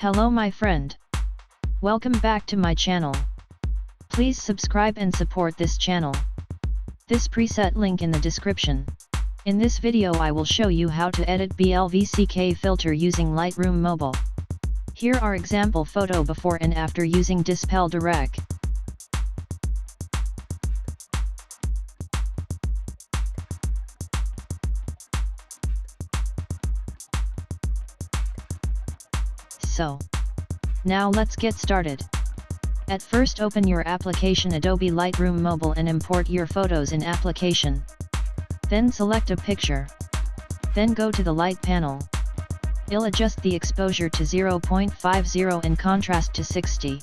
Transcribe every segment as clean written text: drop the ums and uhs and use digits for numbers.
Hello my friend. Welcome back to my channel. Please subscribe and support this channel. This preset link in the description. In this video I will show you how to edit BLVCK filter using Lightroom Mobile. Here are example photo before and after using 𝗬𝗵𝗶𝗀𝗁. So, now let's get started. At first open your application Adobe Lightroom Mobile and import your photos in application. Then select a picture. Then go to the light panel. I'll adjust the exposure to 0.50 and contrast to 60.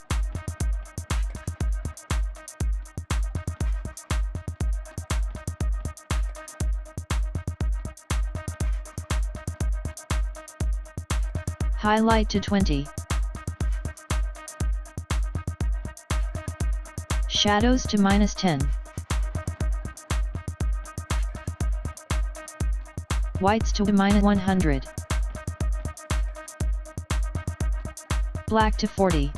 Highlight to 20. Shadows to -10. Whites to -100. Black to 40.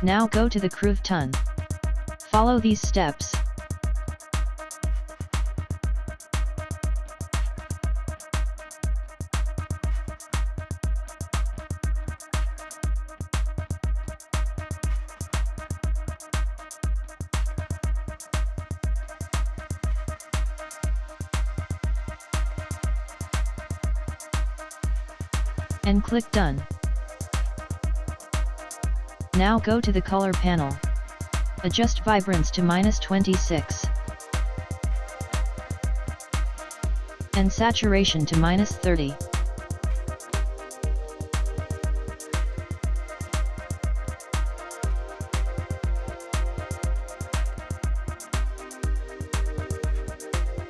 Now go to the 𝗬𝗆𝗀𝗏. Follow these steps. And click Done. Now go to the color panel. Adjust vibrance to -26. And saturation to -30.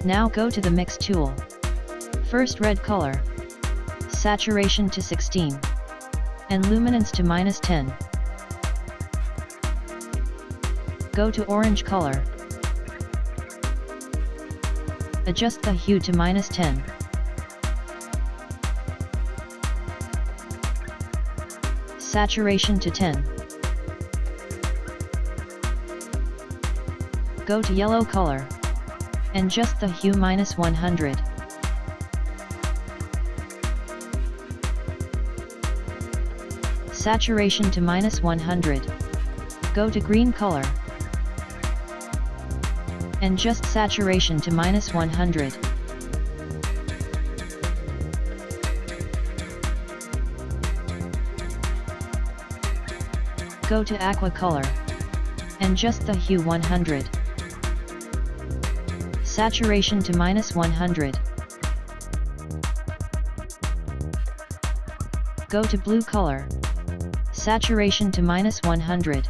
Now go to the Mix tool. First red color. Saturation to 16. And luminance to -10. Go to orange color. Adjust the hue to -10. Saturation to 10. Go to yellow color. And adjust the hue -100. Saturation to -100. Go to green color. And adjust saturation to -100. Go to aqua color. And adjust the hue 100. Saturation to -100. Go to blue color. Saturation to -100.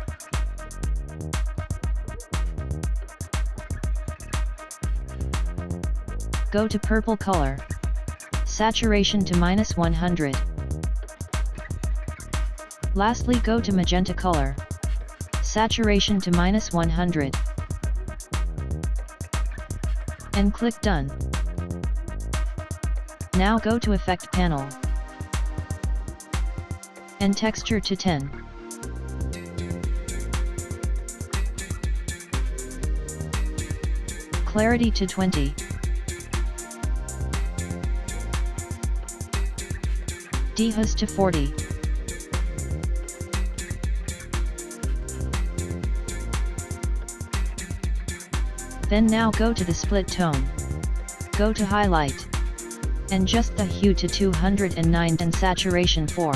Go to purple color. Saturation to -100. Lastly go to magenta color. Saturation to -100. And click Done. Now go to Effect panel. And texture to 10. Clarity to 20. Dehaz to 40. Then now go to the split tone. Go to highlight. And adjust the hue to 209 and saturation 4.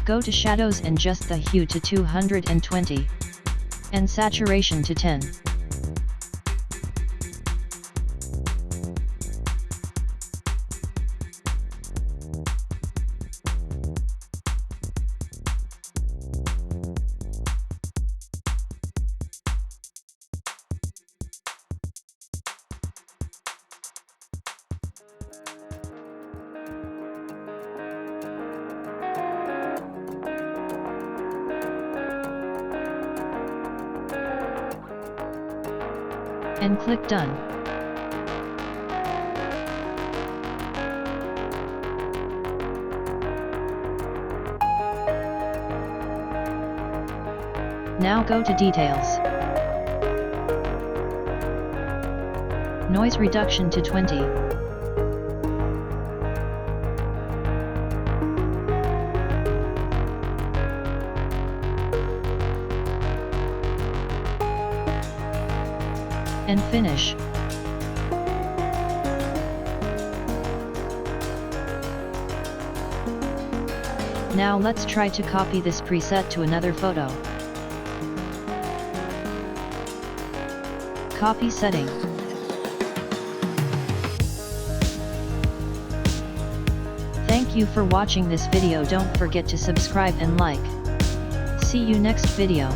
Go to shadows and adjust the hue to 220 and saturation to 10. And click Done. Now go to Details. Noise reduction to 20. And finish. Now let's try to copy this preset to another photo. Copy setting. Thank you for watching this video. Don't forget to subscribe and like. See you next video.